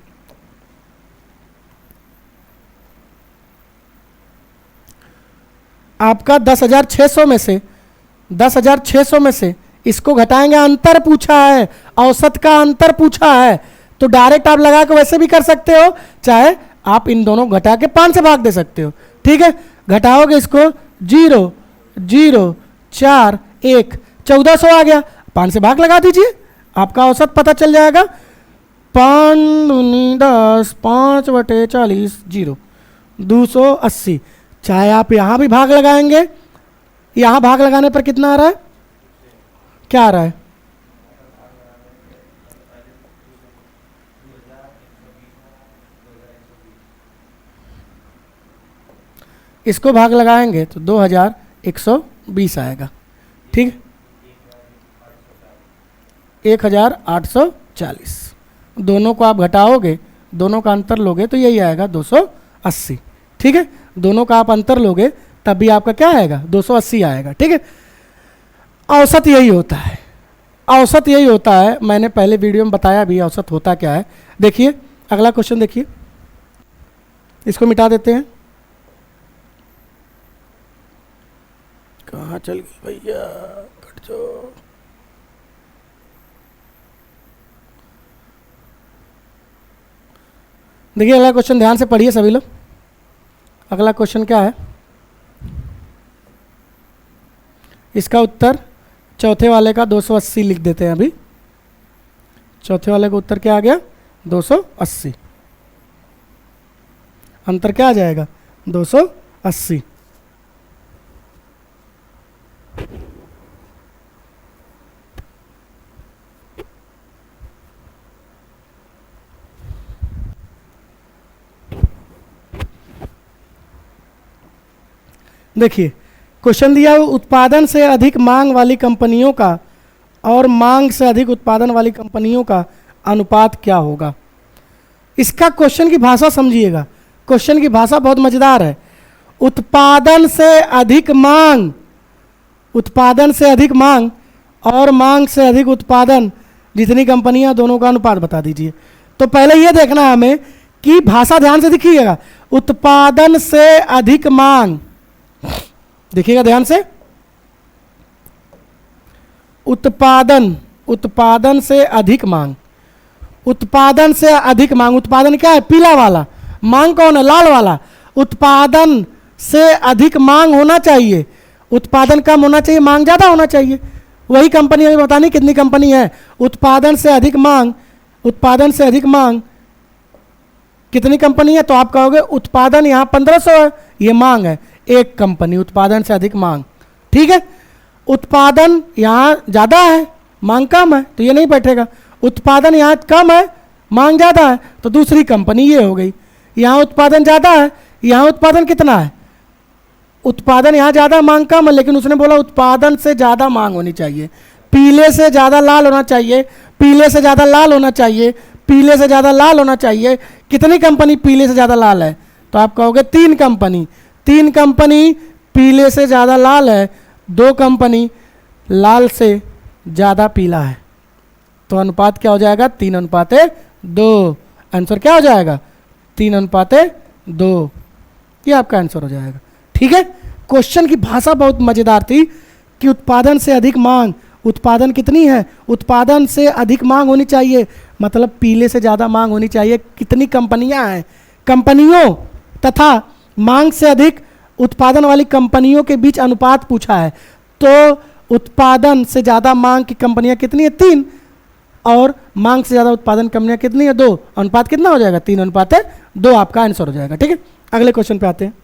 आपका 10,600 में से इसको घटाएंगे, अंतर पूछा है, औसत का अंतर पूछा है, तो डायरेक्ट आप लगा के वैसे भी कर सकते हो, चाहे आप इन दोनों घटा के 5 से भाग दे सकते हो। ठीक है, घटाओगे इसको 0 0 4 1 1400 आ गया, 5 से भाग लगा दीजिए, आपका औसत पता चल जाएगा। 5 दूनी 10, 5/40 0, 280। चाहे आप यहाँ भी भाग लगाएंगे, यहाँ भाग लगाने पर कितना आ रहा है, क्या आ रहा है, इसको भाग लगाएंगे तो 2120 आएगा। ठीक, 1840। दोनों को आप घटाओगे, दोनों का अंतर लोगे तो यही आएगा 280। ठीक है, दोनों का आप अंतर लोगे तब भी आपका क्या आएगा, 280 आएगा। ठीक है, औसत यही होता है, औसत यही होता है। मैंने पहले वीडियो में बताया भी औसत होता क्या है। देखिए अगला क्वेश्चन देखिए, इसको मिटा देते हैं। कहाँ चल गई भैया, कट जाओ। देखिए अगला क्वेश्चन ध्यान से पढ़िए सभी लोग। अगला क्वेश्चन क्या है, इसका उत्तर चौथे वाले का 280 लिख देते हैं अभी। चौथे वाले का उत्तर क्या आ गया, 280। अंतर क्या आ जाएगा, 280। देखिए क्वेश्चन दिया, उत्पादन से अधिक मांग वाली कंपनियों का और मांग से अधिक उत्पादन वाली कंपनियों का अनुपात क्या होगा। इसका क्वेश्चन की भाषा समझिएगा, क्वेश्चन की भाषा बहुत मजेदार है। उत्पादन से अधिक मांग, उत्पादन से अधिक मांग और मांग से अधिक उत्पादन, जितनी कंपनियां, दोनों का अनुपात बता दीजिए। तो पहले यह देखना है हमें कि भाषा ध्यान से देखिएगा। उत्पादन से अधिक मांग, देखिएगा ध्यान से, उत्पादन, उत्पादन से अधिक मांग, उत्पादन से अधिक मांग। उत्पादन क्या है, पीला वाला, मांग कौन है, लाल वाला। उत्पादन से अधिक मांग होना चाहिए, उत्पादन कम होना चाहिए, मांग ज़्यादा होना चाहिए। वही कंपनी हमें बतानी कितनी कंपनी है। उत्पादन से अधिक मांग, उत्पादन से अधिक मांग कितनी कंपनी है, तो आप कहोगे उत्पादन यहाँ 1500 है, ये मांग है एक कंपनी, उत्पादन से अधिक मांग। ठीक है, उत्पादन यहाँ ज़्यादा है, मांग कम है, तो ये नहीं बैठेगा। उत्पादन यहाँ कम है, मांग ज़्यादा है, तो दूसरी कंपनी ये हो गई। यहाँ उत्पादन ज़्यादा है, यहाँ उत्पादन कितना है, उत्पादन यहाँ ज़्यादा, मांग कम है, लेकिन उसने बोला उत्पादन से ज़्यादा मांग होनी चाहिए। पीले से ज़्यादा लाल होना चाहिए, पीले से ज़्यादा लाल होना चाहिए, पीले से ज़्यादा लाल होना चाहिए। कितनी कंपनी पीले से ज़्यादा लाल है, तो आप कहोगे 3 कंपनी। 3 कंपनी पीले से ज़्यादा लाल है, 2 कंपनी लाल से ज़्यादा पीला है, तो अनुपात क्या हो जाएगा, 3:2। आंसर क्या हो जाएगा, 3:2। ये आपका आंसर हो जाएगा। ठीक है, क्वेश्चन की भाषा बहुत मज़ेदार थी कि उत्पादन से अधिक मांग, उत्पादन कितनी है, उत्पादन से अधिक मांग होनी चाहिए, मतलब पीले से ज़्यादा मांग होनी चाहिए। कितनी कंपनियां हैं, कंपनियों तथा मांग से अधिक उत्पादन वाली कंपनियों के बीच अनुपात पूछा है। तो उत्पादन से ज़्यादा मांग की कंपनियां कितनी है, 3, और मांग से ज़्यादा उत्पादन कंपनियां कितनी है, 2। अनुपात कितना हो जाएगा, 3:2 आपका आंसर हो जाएगा। ठीक है, अगले क्वेश्चन पे आते हैं।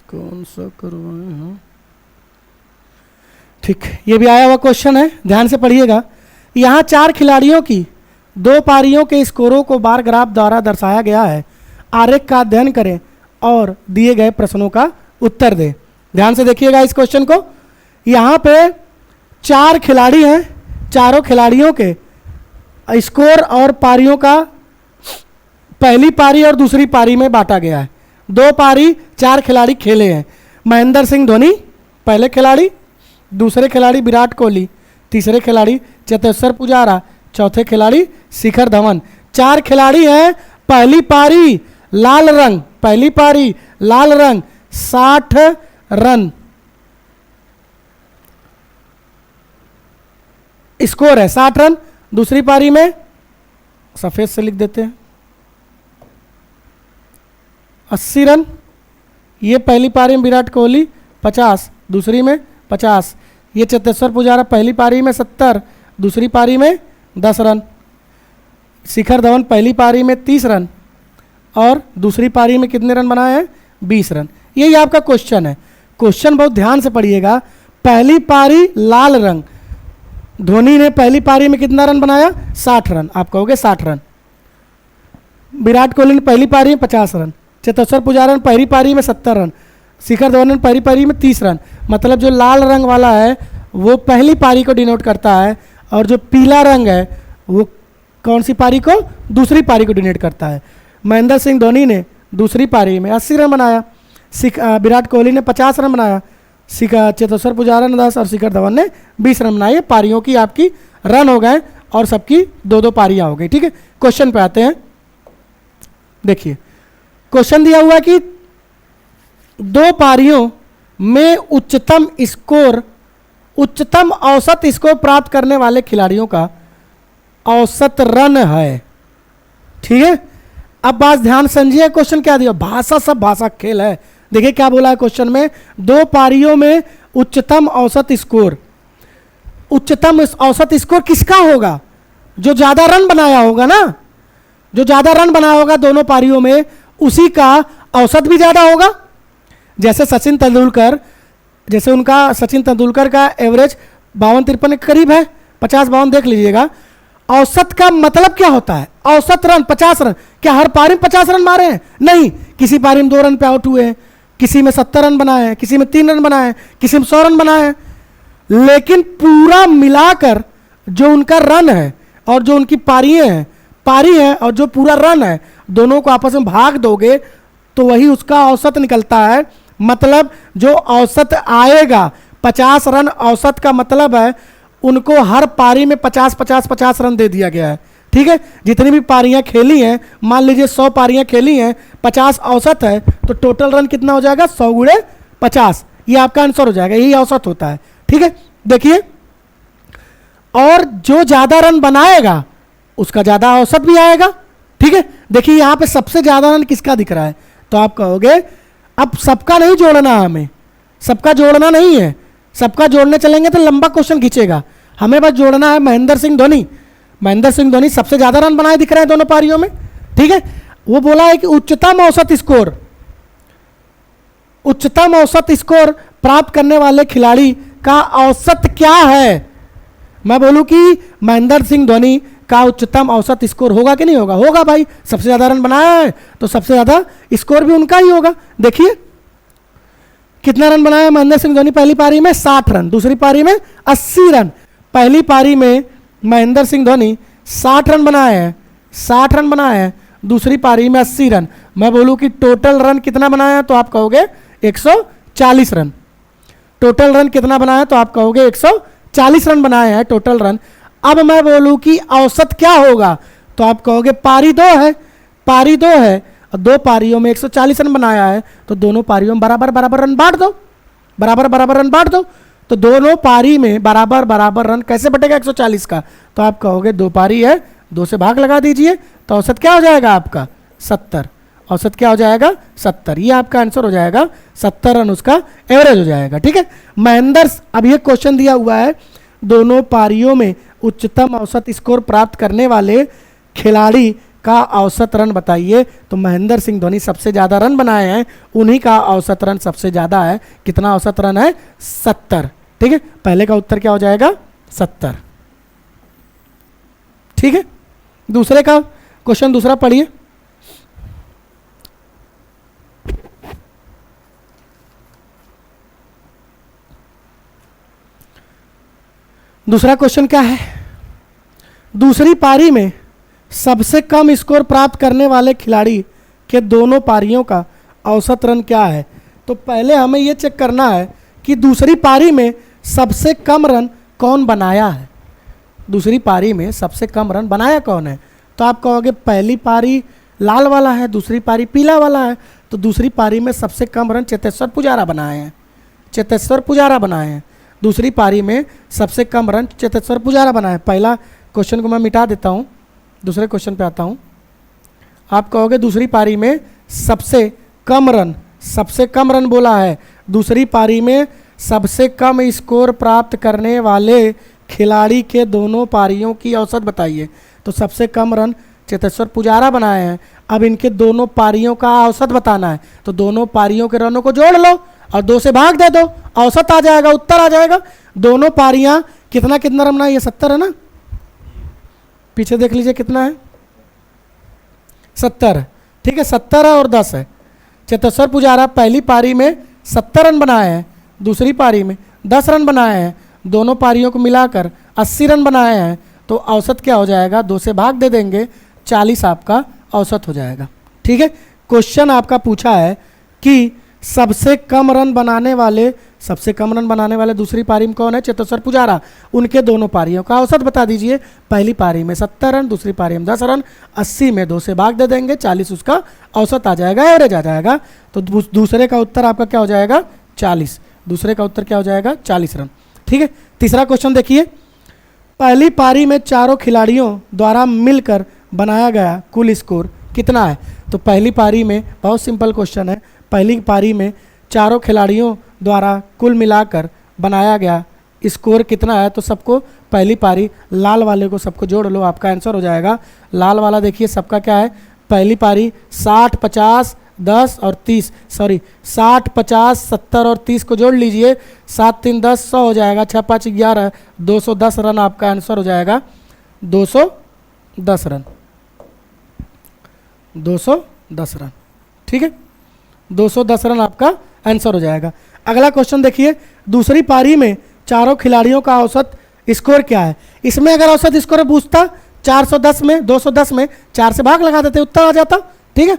कौन सा करवाएं, हाँ ठीक, ये भी आया हुआ क्वेश्चन है, ध्यान से पढ़िएगा। यहाँ 4 खिलाड़ियों की 2 पारियों के स्कोरों को बार ग्राफ द्वारा दर्शाया गया है। आरेख का अध्ययन करें और दिए गए प्रश्नों का उत्तर दें। ध्यान से देखिएगा इस क्वेश्चन को। यहाँ पे 4 खिलाड़ी हैं, चारों खिलाड़ियों के स्कोर और पारियों का पहली पारी और दूसरी पारी में बांटा गया है। 2 पारी 4 खिलाड़ी खेले हैं। महेंद्र सिंह धोनी पहले खिलाड़ी, दूसरे खिलाड़ी विराट कोहली, तीसरे खिलाड़ी चेतेश्वर पुजारा, चौथे खिलाड़ी शिखर धवन। 4 खिलाड़ी हैं। पहली पारी लाल रंग, पहली पारी लाल रंग 60 रन स्कोर है, 60 रन। दूसरी पारी में सफेद से लिख देते हैं 80 रन। ये पहली पारी में विराट कोहली 50, दूसरी में 50। ये चेतेश्वर पुजारा पहली पारी में 70, दूसरी पारी में 10 रन। शिखर धवन पहली पारी में 30 रन और दूसरी पारी में कितने रन बनाए हैं? 20 रन। यही आपका क्वेश्चन है। क्वेश्चन बहुत ध्यान से पढ़िएगा। पहली पारी लाल रंग, धोनी ने पहली पारी में कितना रन बनाया? 60 रन। आप कहोगे 60 रन। विराट कोहली ने पहली पारी में 50 रन, चेतेश्वर पुजारा ने पहली पारी में 70 रन, शिखर धवन ने पहली पारी में 30 रन। मतलब जो लाल रंग वाला है वो पहली पारी को डिनोट करता है और जो पीला रंग है वो कौन सी पारी को? दूसरी पारी को डिनोट करता है। महेंद्र सिंह धोनी ने दूसरी पारी में 80 रन बनाया, विराट कोहली ने 50 रन बनाया, चेतेश्वर पुजारा ने 10 और शिखर धवन ने 20 रन बनाए। पारियों की आपकी रन हो गए और सबकी 2-2 पारियां हो गई। ठीक है, क्वेश्चन पे आते हैं। देखिए क्वेश्चन दिया हुआ कि 2 पारियों में उच्चतम औसत स्कोर प्राप्त करने वाले खिलाड़ियों का औसत रन है। ठीक है, अब बात ध्यान समझिए। क्वेश्चन क्या दिया? भाषा, सब भाषा खेल है। देखिए क्या बोला है क्वेश्चन में, 2 पारियों में उच्चतम औसत स्कोर। उच्चतम औसत स्कोर किसका होगा? जो ज्यादा रन बनाया होगा ना, जो ज्यादा रन बनाया होगा दोनों पारियों में, उसी का औसत भी ज्यादा होगा। जैसे सचिन तेंदुलकर का एवरेज 52-53 के करीब है, 50-52 देख लीजिएगा। औसत का मतलब क्या होता है? औसत रन 50 रन। क्या हर पारी में 50 रन मारे हैं? नहीं, किसी पारी में 2 रन पे आउट हुए हैं, किसी में 70 रन बनाए हैं, किसी में 3 रन बनाए हैं, किसी में 100 रन बनाए हैं। लेकिन पूरा मिलाकर जो उनका रन है और जो उनकी पारी है और जो पूरा रन है, दोनों को आपस में भाग दोगे तो वही उसका औसत निकलता है। मतलब जो औसत आएगा 50 रन औसत का मतलब है उनको हर पारी में 50-50-50 रन दे दिया गया है। ठीक है, जितनी भी पारियां खेली हैं, मान लीजिए 100 पारियां खेली हैं, 50 औसत है, तो टोटल रन कितना हो जाएगा? 100 × 50। ये आपका आंसर हो जाएगा, यही औसत होता है। ठीक है, देखिए, और जो ज्यादा रन बनाएगा उसका ज्यादा औसत भी आएगा। ठीक है, देखिए यहां पे सबसे ज्यादा रन किसका दिख रहा है? तो आप कहोगे अब सबका नहीं जोड़ना, हमें सबका जोड़ना नहीं है। सबका जोड़ने चलेंगे तो लंबा क्वेश्चन खींचेगा। हमें बस जोड़ना है महेंद्र सिंह धोनी। महेंद्र सिंह धोनी सबसे ज्यादा रन बनाए दिख रहे हैं दोनों पारियों में। ठीक है, वो बोला है कि उच्चतम औसत स्कोर प्राप्त करने वाले खिलाड़ी का औसत क्या है? मैं बोलूं कि महेंद्र सिंह धोनी का उच्चतम औसत स्कोर होगा कि नहीं होगा? होगा भाई, सबसे ज्यादा रन बनाया है तो सबसे ज्यादा स्कोर भी उनका ही होगा। देखिए कितना रन बनाया महेंद्र सिंह धोनी? पहली पारी में 60 रन, दूसरी पारी में 80 रन। पहली पारी में महेंद्र सिंह धोनी 60 रन बनाए हैं, दूसरी पारी में 80 रन। मैं बोलूं कि टोटल रन कितना बनाया तो आप कहोगे 140 रन। टोटल रन कितना बनाया तो आप कहोगे 140 रन बनाए हैं टोटल रन। अब मैं बोलूं कि औसत क्या होगा तो आप कहोगे पारी 2 है और 2 पारियों में 140 रन बनाया है, तो दोनों पारियों में बराबर रन बांट दो। तो दोनों पारी में बराबर रन कैसे बटेगा 140 का? तो आप कहोगे 2 पारी है, 2 से भाग लगा दीजिए, तो औसत क्या हो जाएगा आपका? 70। औसत क्या हो जाएगा? 70। ये आपका आंसर हो जाएगा, 70 रन उसका एवरेज हो जाएगा। ठीक है, महेंद्र, अब ये क्वेश्चन दिया हुआ है दोनों पारियों में उच्चतम औसत स्कोर प्राप्त करने वाले खिलाड़ी का औसत रन बताइए। तो महेंद्र सिंह धोनी सबसे ज्यादा रन बनाए हैं, उन्हीं का औसत रन सबसे ज्यादा है। कितना औसत रन है? 70। ठीक है, पहले का उत्तर क्या हो जाएगा? 70। ठीक है, दूसरे का क्वेश्चन दूसरा पढ़िए। दूसरा क्वेश्चन क्या है? दूसरी पारी में सबसे कम स्कोर प्राप्त करने वाले खिलाड़ी के दोनों पारियों का औसत रन क्या है? तो पहले हमें यह चेक करना है कि दूसरी पारी में सबसे कम रन कौन बनाया है। दूसरी पारी में सबसे कम रन बनाया कौन है? तो आप कहोगे पहली पारी लाल वाला है, दूसरी पारी पीला वाला है, तो दूसरी पारी में सबसे कम रन चेतेश्वर पुजारा बनाए हैं। दूसरी पारी में सबसे कम रन चेतेश्वर पुजारा बनाए। पहला क्वेश्चन को मैं मिटा देता हूं, दूसरे क्वेश्चन पे आता हूं। आप कहोगे दूसरी पारी में सबसे कम रन बोला है, दूसरी पारी में सबसे कम स्कोर प्राप्त करने वाले खिलाड़ी के दोनों पारियों की औसत बताइए। तो सबसे कम रन चेतेश्वर पुजारा बनाए हैं, अब इनके दोनों पारियों का औसत बताना है। तो दोनों पारियों के रनों को जोड़ लो और 2 से भाग दे दो, औसत आ जाएगा, उत्तर आ जाएगा। दोनों पारियां कितना कितना रन बनाई है, 70 है ना, पीछे देख लीजिए कितना है, 70। ठीक है, 70 है और 10 है। चेतेश्वर पुजारा पहली पारी में 70 रन बनाए हैं, दूसरी पारी में 10 रन बनाए हैं, दोनों पारियों को मिलाकर 80 रन बनाए हैं। तो औसत क्या हो जाएगा, 2 से भाग दे देंगे, 40 आपका औसत हो जाएगा। ठीक है, क्वेश्चन आपका पूछा है कि सबसे कम रन बनाने वाले दूसरी पारी में कौन है, चेतेश्वर पुजारा, उनके दोनों पारियों का औसत बता दीजिए। पहली पारी में 70 रन, दूसरी पारी में 10 रन, 80 में 2 से भाग दे देंगे, 40 उसका औसत आ जाएगा, एवरेज आ जाएगा। तो दूसरे का उत्तर आपका क्या हो जाएगा, 40। दूसरे का उत्तर क्या हो जाएगा, 40 रन। ठीक है, तीसरा क्वेश्चन देखिए, पहली पारी में चारों खिलाड़ियों द्वारा मिलकर बनाया गया कुल स्कोर कितना है। तो पहली पारी में, बहुत सिंपल क्वेश्चन है, पहली पारी में चारों खिलाड़ियों द्वारा कुल मिलाकर बनाया गया स्कोर कितना है। तो सबको पहली पारी लाल वाले को सबको जोड़ लो, आपका आंसर हो जाएगा। लाल वाला देखिए सबका क्या है, पहली पारी 60, 50, 10 और 30, सॉरी 60, 50, 70 और 30 को जोड़ लीजिए, 7, 3, 10, 100 हो जाएगा, 6, 5, 11, 210 रन आपका आंसर हो जाएगा। 210 रन, 210 रन। ठीक है, 210 रन आपका आंसर हो जाएगा। अगला क्वेश्चन देखिए, दूसरी पारी में चारों खिलाड़ियों का औसत स्कोर क्या है। इसमें अगर औसत स्कोर पूछता 410 में, 210 में 4 से भाग लगा देते, उत्तर आ जाता। ठीक है,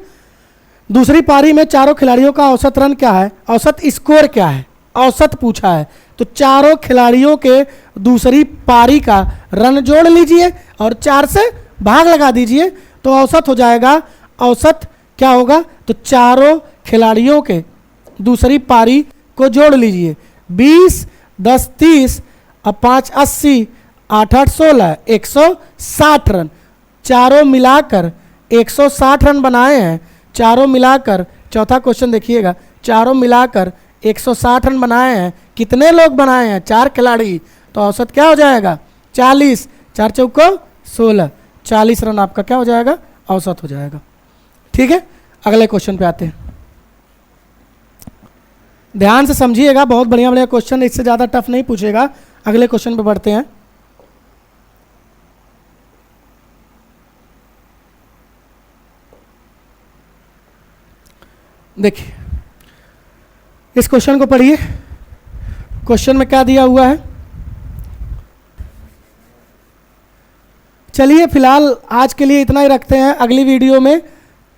दूसरी पारी में चारों खिलाड़ियों का औसत रन क्या है, औसत स्कोर क्या है, औसत पूछा है। तो चारों खिलाड़ियों के दूसरी पारी का रन जोड़ लीजिए और 4 से भाग लगा दीजिए, तो औसत हो जाएगा। औसत क्या होगा, तो चारों खिलाड़ियों के दूसरी पारी को जोड़ लीजिए, 20, 10, 30 और 5, 80, 8, 8, 16, 160 रन। चारों मिलाकर 160 रन बनाए हैं, चारों मिलाकर, चौथा क्वेश्चन देखिएगा, चारों मिलाकर 160 रन बनाए हैं। कितने लोग बनाए हैं, 4 खिलाड़ी। तो औसत क्या हो जाएगा, 40, 4 चौको 16, 40 रन आपका क्या हो जाएगा, औसत हो जाएगा। ठीक है, अगले क्वेश्चन पे आते हैं, ध्यान से समझिएगा, बहुत बढ़िया बढ़िया क्वेश्चन, इससे ज़्यादा टफ नहीं पूछेगा। अगले क्वेश्चन पे बढ़ते हैं। देखिए इस क्वेश्चन को पढ़िए, क्वेश्चन में क्या दिया हुआ है। चलिए फिलहाल आज के लिए इतना ही रखते हैं, अगली वीडियो में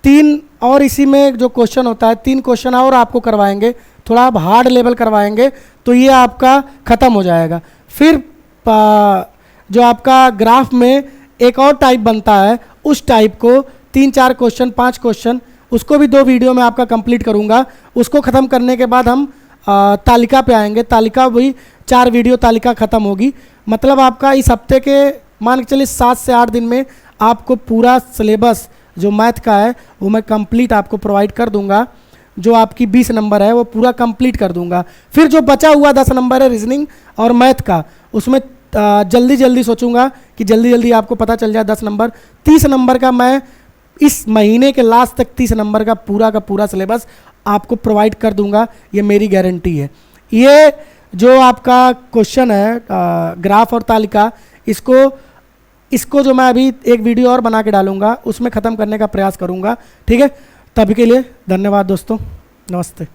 3 और इसी में जो क्वेश्चन होता है 3 क्वेश्चन और आपको करवाएंगे, थोड़ा आप हार्ड लेवल करवाएंगे, तो ये आपका ख़त्म हो जाएगा। फिर जो आपका ग्राफ में एक और टाइप बनता है, उस टाइप को 3, 4 क्वेश्चन, 5 क्वेश्चन, उसको भी 2 वीडियो में आपका कंप्लीट करूँगा। उसको ख़त्म करने के बाद हम तालिका पे आएंगे, तालिका भी 4 वीडियो तालिका ख़त्म होगी। मतलब आपका इस हफ्ते के मान के चलिए 7 से 8 दिन में आपको पूरा सिलेबस जो मैथ का है वो मैं कंप्लीट आपको प्रोवाइड कर दूंगा। जो आपकी 20 नंबर है वो पूरा कंप्लीट कर दूंगा। फिर जो बचा हुआ 10 नंबर है रीजनिंग और मैथ का, उसमें जल्दी जल्दी सोचूंगा कि जल्दी जल्दी आपको पता चल जाए 10 नंबर। 30 नंबर का मैं इस महीने के लास्ट तक 30 नंबर का पूरा सिलेबस आपको प्रोवाइड कर दूंगा, ये मेरी गारंटी है। ये जो आपका क्वेश्चन है ग्राफ और तालिका, इसको जो मैं अभी एक वीडियो और बना के डालूंगा, उसमें ख़त्म करने का प्रयास करूंगा। ठीक है, तभी के लिए धन्यवाद दोस्तों, नमस्ते।